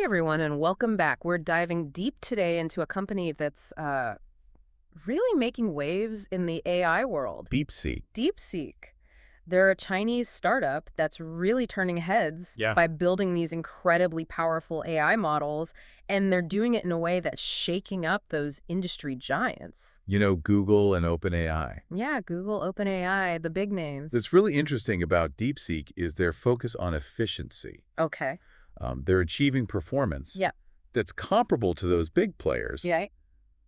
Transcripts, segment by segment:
Hey everyone, and welcome back. We're diving deep today into a company that's really making waves in the AI world. DeepSeek. DeepSeek. They're a Chinese startup that's really turning heads Yeah. by building these incredibly powerful AI models, and they're doing it in a way that's shaking up those industry giants. You know, Google and OpenAI. Yeah, Google, OpenAI, the big names. What's really interesting about DeepSeek is their focus on efficiency. Okay. They're achieving performance Yeah. that's comparable to those big players, Yeah.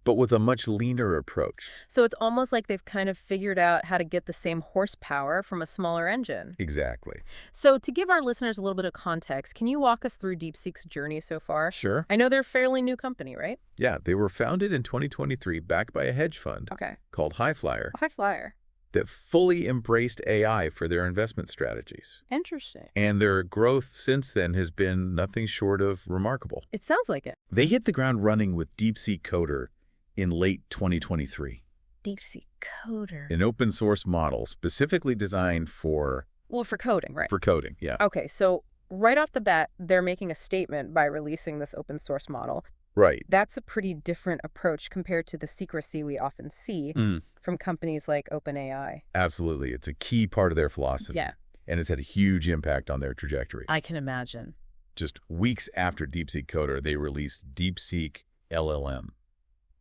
but with a much leaner approach. So it's almost like they've kind of figured out how to get the same horsepower from a smaller engine. Exactly. So to give our listeners a little bit of context, can you walk us through DeepSeek's journey so far? Sure. I know they're a fairly new company, right? Yeah, they were founded in 2023 backed by a hedge fund Okay. called Highflyer High flyer. that fully embraced AI for their investment strategies. Interesting. And their growth since then has been nothing short of remarkable. It sounds like it. They hit the ground running with DeepSeek Coder in late 2023. DeepSeek Coder. An open source model specifically designed for Well, for coding, right? coding, yeah. Okay, so right off the bat, they're making a statement by releasing this open source model. Right. That's a pretty different approach compared to the secrecy we often see from companies like OpenAI. Absolutely. It's a key part of their philosophy. Yeah. And it's had a huge impact on their trajectory. I can imagine. Just weeks after DeepSeek Coder, they released DeepSeek LLM,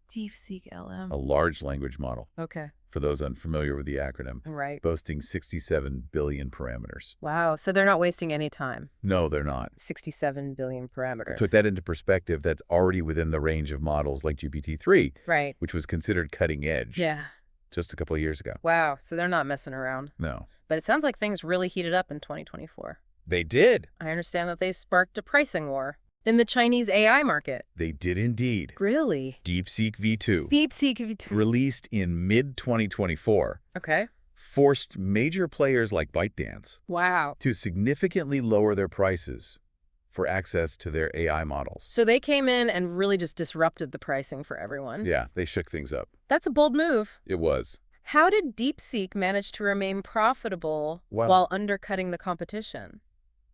DeepSeek LM. a large language model, Okay. for those unfamiliar with the acronym, Right. boasting 67 billion parameters. Wow. So they're not wasting any time. No, they're not. 67 billion parameters. Put that into perspective, that's already within the range of models like GPT-3, Right. which was considered cutting edge Yeah. just a couple of years ago. Wow. So they're not messing around. No. But it sounds like things really heated up in 2024. They did. I understand that they sparked a pricing war in the Chinese AI market. They did indeed. Really? DeepSeek V2, DeepSeek V2. released in mid-2024, Okay. forced major players like ByteDance Wow. to significantly lower their prices for access to their AI models. So they came in and really just disrupted the pricing for everyone. Yeah, they shook things up. That's a bold move. It was. How did DeepSeek manage to remain profitable Well- while undercutting the competition?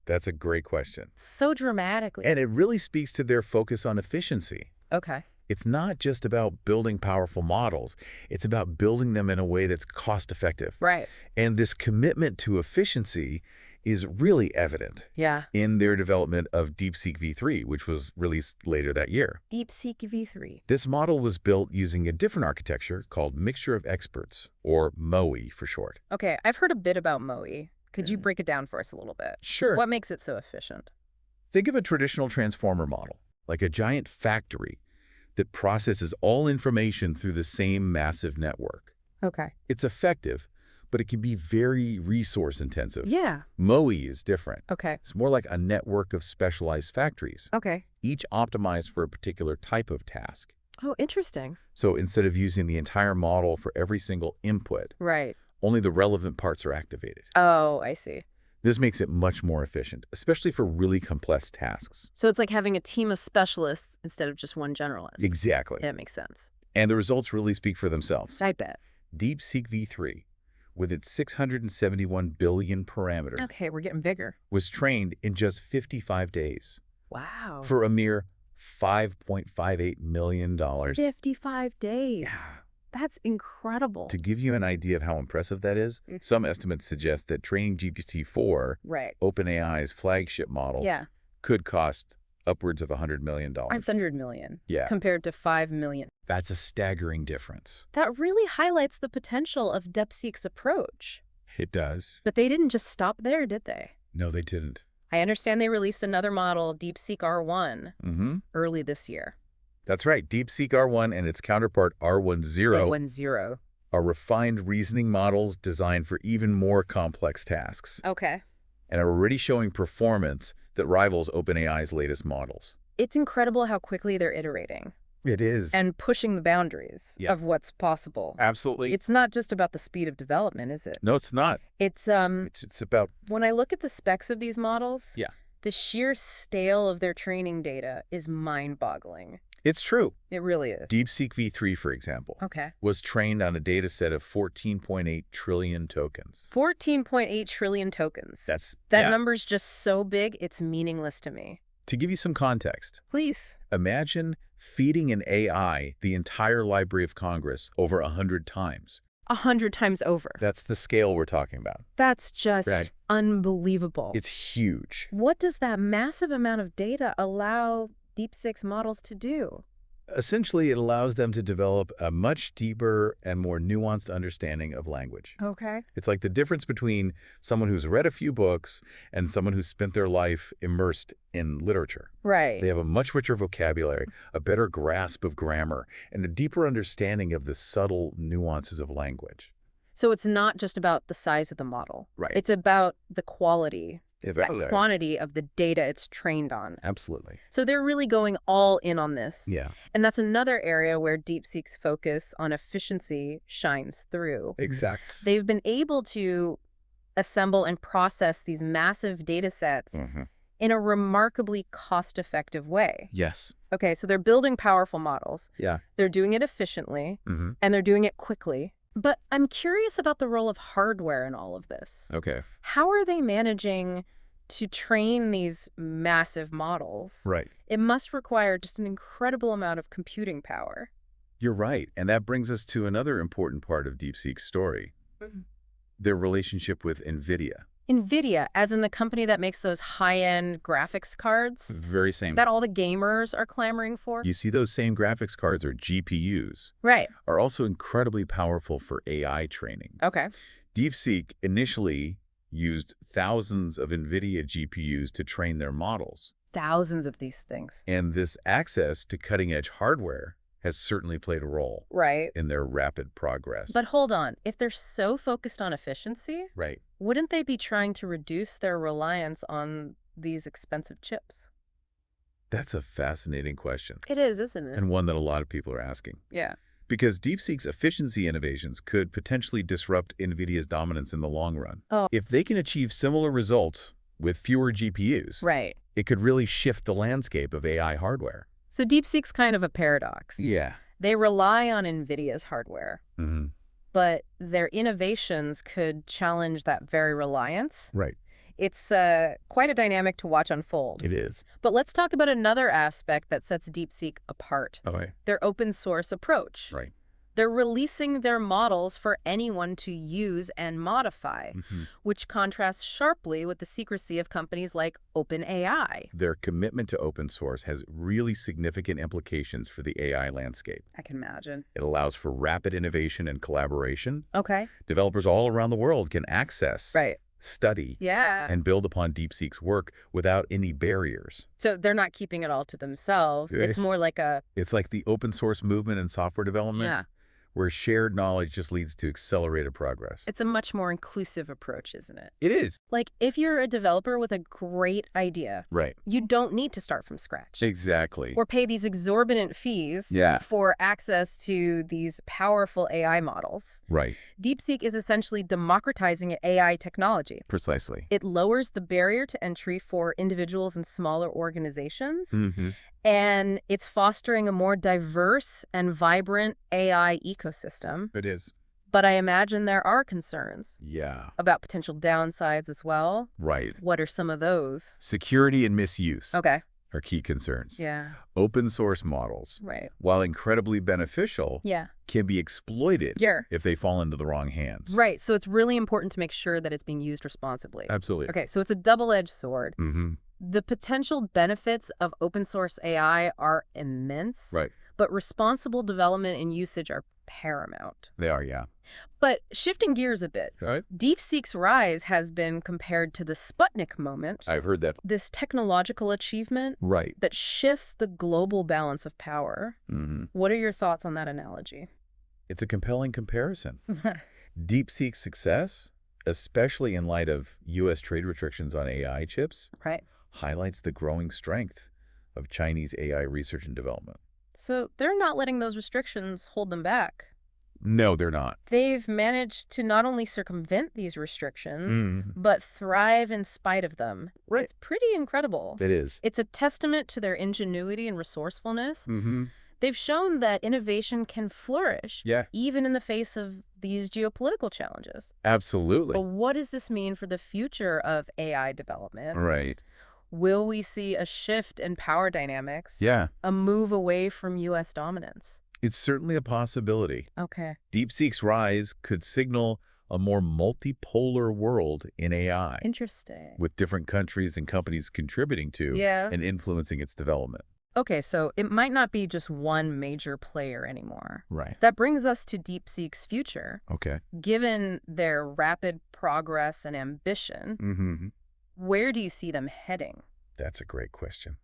That's a great question. So dramatically. And it really speaks to their focus on efficiency. Okay. It's not just about building powerful models. It's about building them in a way that's cost-effective. Right. And this commitment to efficiency is really evident Yeah. in their development of DeepSeek V3, which was released later that year. DeepSeek V3. This model was built using a different architecture called Mixture of Experts, or MOE for short. Okay, I've heard a bit about MOE. Could you break it down for us a little bit? Sure. What makes it so efficient? Think of a traditional transformer model, like a giant factory that processes all information through the same massive network. Okay. It's effective, but it can be very resource intensive. Yeah. MOE is different. Okay. It's more like a network of specialized factories, Okay. each optimized for a particular type of task. Oh, interesting. So instead of using the entire model for every single input, Right. only the relevant parts are activated. Oh, I see. This makes it much more efficient, especially for really complex tasks. So it's like having a team of specialists instead of just one generalist. Exactly. That makes sense. And the results really speak for themselves. I bet. DeepSeek V3, with its 671 billion parameters, Okay, we're getting bigger. was trained in just 55 days Wow. for a mere $5.58 million. 55 days. Yeah. That's incredible. To give you an idea of how impressive that is, some estimates suggest that training GPT-4, Right. OpenAI's flagship model, Yeah. could cost upwards of $100 million. 500 million. Yeah. Compared to 5 million. That's a staggering difference. That really highlights the potential of DeepSeek's approach. It does. But they didn't just stop there, did they? No, they didn't. I understand they released another model, DeepSeek R1, Mm-hmm. early this year. That's right. DeepSeek R1 and its counterpart R10 R10. are refined reasoning models designed for even more complex tasks Okay. and are already showing performance that rivals OpenAI's latest models. It's incredible how quickly they're iterating It is. and pushing the boundaries Yeah. of what's possible. Absolutely. It's not just about the speed of development, is it? No, it's not. It's It's about, when I look at the specs of these models, yeah, the sheer scale of their training data is mind-boggling. it's true. It really is. DeepSeek V3, for example, Okay. was trained on a data set of 14.8 trillion tokens. 14.8 trillion tokens. That That number's just so big, it's meaningless to me. To give you some context, Please. imagine feeding an AI the entire Library of Congress over 100 times. 100 times over. That's the scale we're talking about. That's just Right. unbelievable. It's huge. What does that massive amount of data allow DeepSeek's models to do? Essentially, it allows them to develop a much deeper and more nuanced understanding of language. Okay. It's like the difference between someone who's read a few books and someone who's spent their life immersed in literature. Right. They have a much richer vocabulary, a better grasp of grammar, and a deeper understanding of the subtle nuances of language. So it's not just about the size of the model. Right. It's about the quality, that Exactly. quantity of the data it's trained on. Absolutely. So they're really going all in on this. Yeah. And that's another area where DeepSeek's focus on efficiency shines through. Exactly. They've been able to assemble and process these massive data sets in a remarkably cost-effective way. Yes. Okay, so they're building powerful models. Yeah. They're doing it efficiently, and they're doing it quickly. But I'm curious about the role of hardware in all of this. Okay. How are they managing to train these massive models? Right. It must require just an incredible amount of computing power. You're right. And that brings us to another important part of DeepSeek's story, their relationship with NVIDIA. NVIDIA, as in the company that makes those high-end graphics cards Very same. that all the gamers are clamoring for? You see those same graphics cards, or GPUs, Right. are also incredibly powerful for AI training. Okay. DeepSeek initially used thousands of NVIDIA GPUs to train their models. Thousands of these things. And this access to cutting-edge hardware has certainly played a role Right. in their rapid progress. But hold on. If they're so focused on efficiency, Right. wouldn't they be trying to reduce their reliance on these expensive chips? That's a fascinating question, It is, isn't it? and one that a lot of people are asking. Yeah. Because DeepSeek's efficiency innovations could potentially disrupt NVIDIA's dominance in the long run. Oh. If they can achieve similar results with fewer GPUs, Right. it could really shift the landscape of AI hardware. So DeepSeek's kind of a paradox. Yeah. They rely on NVIDIA's hardware, Mm-hmm. but their innovations could challenge that very reliance. Right. It's quite a dynamic to watch unfold. It is. But let's talk about another aspect that sets DeepSeek apart, Okay. their open source approach. Right. They're releasing their models for anyone to use and modify, which contrasts sharply with the secrecy of companies like OpenAI. Their commitment to open source has really significant implications for the AI landscape. I can imagine. It allows for rapid innovation and collaboration. Okay. Developers all around the world can access, Right. study, Yeah. and build upon DeepSeek's work without any barriers. So they're not keeping it all to themselves. Right. It's more like a... It's like the open source movement in software development, Yeah. where shared knowledge just leads to accelerated progress. It's a much more inclusive approach, isn't it? It is. Like, if you're a developer with a great idea, Right. you don't need to start from scratch. Exactly. Or pay these exorbitant fees Yeah. for access to these powerful AI models. Right. DeepSeek is essentially democratizing AI technology. Precisely. It lowers the barrier to entry for individuals and smaller organizations, and it's fostering a more diverse and vibrant AI ecosystem. It is. But I imagine there are concerns Yeah. about potential downsides as well. Right. What are some of those? Security and misuse Okay. are key concerns. Yeah. Open source models, Right. while incredibly beneficial, Yeah. can be exploited Yeah. if they fall into the wrong hands. Right. So it's really important to make sure that it's being used responsibly. Absolutely. Okay. So it's a double-edged sword. Mm-hmm. The potential benefits of open source AI are immense. Right. But responsible development and usage are paramount. They are, yeah. But shifting gears a bit, Right. DeepSeek's rise has been compared to the Sputnik moment, I've heard that. this technological achievement Right. that shifts the global balance of power. Mm-hmm. What are your thoughts on that analogy? It's a compelling comparison. DeepSeek's success, especially in light of U.S. trade restrictions on AI chips, Right. highlights the growing strength of Chinese AI research and development. So they're not letting those restrictions hold them back. No, they're not. They've managed to not only circumvent these restrictions, Mm. but thrive in spite of them. Right. It's pretty incredible. It is. It's a testament to their ingenuity and resourcefulness. Mm-hmm. They've shown that innovation can flourish, Yeah. even in the face of these geopolitical challenges. Absolutely. But what does this mean for the future of AI development? Right. Will we see a shift in power dynamics, Yeah, a move away from U.S. dominance? it's certainly a possibility. Okay. DeepSeek's rise could signal a more multipolar world in AI, Interesting. with different countries and companies contributing to Yeah. and influencing its development. Okay, so it might not be just one major player anymore. Right. That brings us to DeepSeek's future. Okay. Given their rapid progress and ambition, Mm-hmm. where do you see them heading? That's a great question.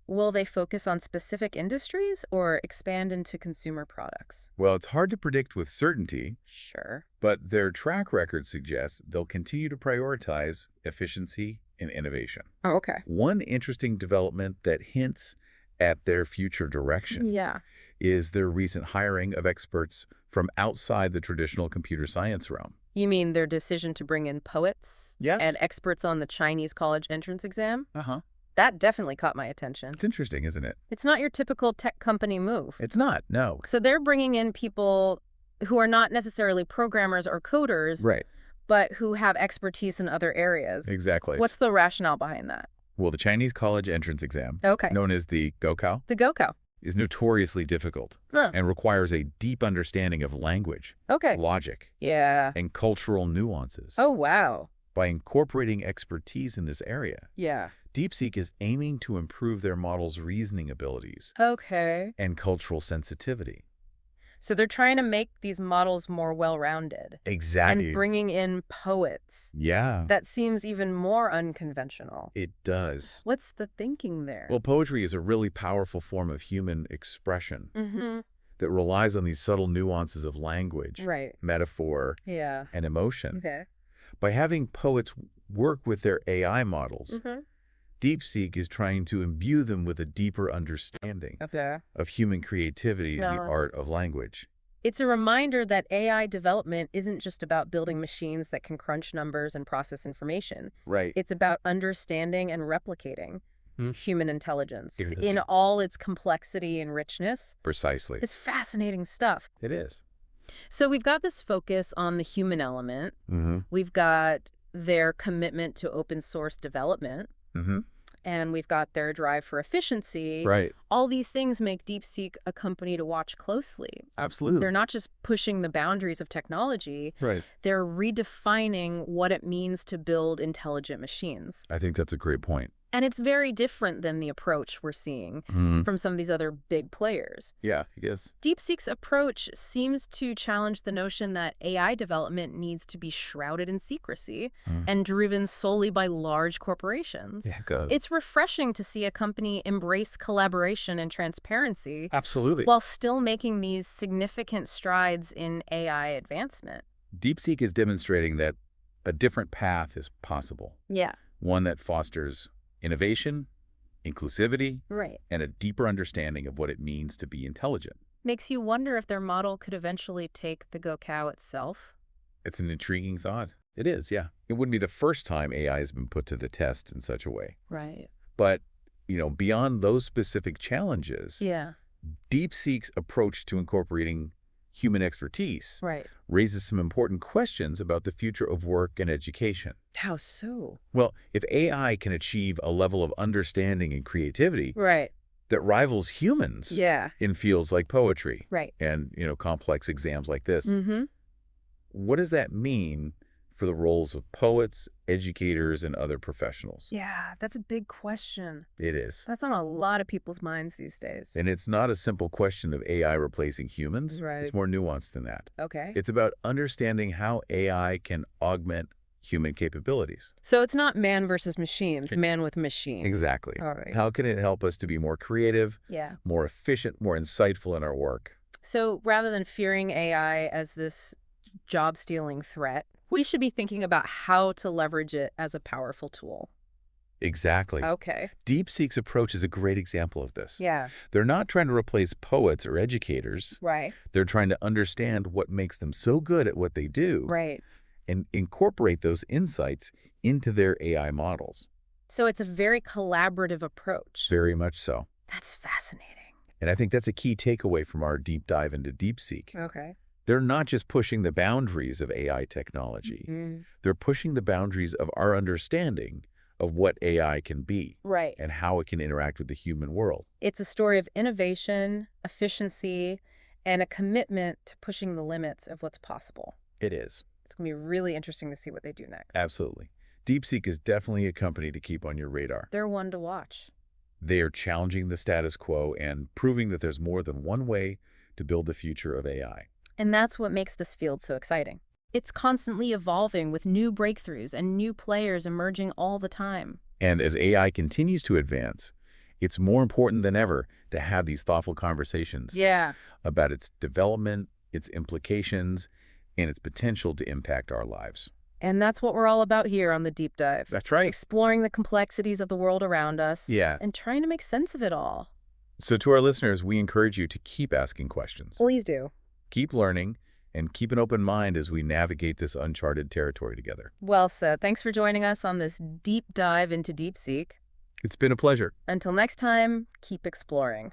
Will they focus on specific industries or expand into consumer products? Well, it's hard to predict with certainty, Sure. but their track record suggests they'll continue to prioritize efficiency and innovation. Oh, okay. One interesting development that hints at their future direction Yeah. is their recent hiring of experts from outside the traditional computer science realm. You mean their decision to bring in poets Yes. and experts on the Chinese college entrance exam? Uh-huh. That definitely caught my attention. It's interesting, isn't it? It's not your typical tech company move. It's not, no. So they're bringing in people who are not necessarily programmers or coders, Right. but who have expertise in other areas. Exactly. What's the rationale behind that? Well, the Chinese college entrance exam, Okay. known as the Gaokao, The GoCo. is notoriously difficult and requires a deep understanding of language, Okay. logic, Yeah. and cultural nuances. Oh, wow. By incorporating expertise in this area, Yeah. DeepSeek is aiming to improve their model's reasoning abilities Okay. and cultural sensitivity. So they're trying to make these models more well-rounded Exactly. and bringing in poets. Yeah, That seems even more unconventional. it does. What's the thinking there? Well, poetry is a really powerful form of human expression Mm-hmm. that relies on these subtle nuances of language, Right. metaphor, Yeah. and emotion. Okay. By having poets work with their AI models, Mm-hmm. DeepSeek is trying to imbue them with a deeper understanding Okay. of human creativity and the Uh-huh. art of language. It's a reminder that AI development isn't just about building machines that can crunch numbers and process information. Right. It's about understanding and replicating human intelligence It is. in all its complexity and richness. Precisely. It's fascinating stuff. It is. So we've got this focus on the human element. Mm-hmm. We've got their commitment to open source development. Mm-hmm. And we've got their drive for efficiency. Right. All these things make DeepSeek a company to watch closely. Absolutely. They're not just pushing the boundaries of technology, Right. they're redefining what it means to build intelligent machines. I think that's a great point. And it's very different than the approach we're seeing from some of these other big players. Yeah, it is. DeepSeek's approach seems to challenge the notion that AI development needs to be shrouded in secrecy and driven solely by large corporations. Yeah, it does. It's refreshing to see a company embrace collaboration and transparency Absolutely. while still making these significant strides in AI advancement. DeepSeek is demonstrating that a different path is possible, Yeah. one that fosters innovation, inclusivity, Right. and a deeper understanding of what it means to be intelligent. Makes you wonder if their model could eventually take the GoCow itself. It's an intriguing thought. It is, yeah. It wouldn't be the first time AI has been put to the test in such a way. Right. But, beyond those specific challenges, Yeah. DeepSeek's approach to incorporating human expertise Right. raises some important questions about the future of work and education. How so? Well, if AI can achieve a level of understanding and creativity Right. that rivals humans Yeah. in fields like poetry Right. and, complex exams like this, Mm-hmm. what does that mean for the roles of poets, educators, and other professionals? Yeah, that's a big question. It is. That's on a lot of people's minds these days. And it's not a simple question of AI replacing humans. Right. It's more nuanced than that. Okay. It's about understanding how AI can augment human capabilities. So it's not man versus machine, it's man with machine. Exactly. All right. How can it help us to be more creative, Yeah. more efficient, more insightful in our work? So rather than fearing AI as this job-stealing threat, we should be thinking about how to leverage it as a powerful tool. Exactly. Okay. DeepSeek's approach is a great example of this. Yeah. They're not trying to replace poets or educators. Right. They're trying to understand what makes them so good at what they do Right. and incorporate those insights into their AI models. So it's a very collaborative approach. Very much so. That's fascinating. And I think that's a key takeaway from our deep dive into DeepSeek. Okay. They're not just pushing the boundaries of AI technology. Mm. They're pushing the boundaries of our understanding of what AI can be Right. and how it can interact with the human world. It's a story of innovation, efficiency, and a commitment to pushing the limits of what's possible. It is. It's going to be really interesting to see what they do next. Absolutely. DeepSeek is definitely a company to keep on your radar. They're one to watch. They are challenging the status quo and proving that there's more than one way to build the future of AI. And that's what makes this field so exciting. It's constantly evolving with new breakthroughs and new players emerging all the time. And as AI continues to advance, it's more important than ever to have these thoughtful conversations Yeah. about its development, its implications, and its potential to impact our lives. And that's what we're all about here on the Deep Dive. That's right. Exploring the complexities of the world around us. Yeah. And trying to make sense of it all. So to our listeners, we encourage you to keep asking questions. Please do. Keep learning and keep an open mind as we navigate this uncharted territory together. Well said. Thanks for joining us on this deep dive into DeepSeek. It's been a pleasure. Until next time, keep exploring.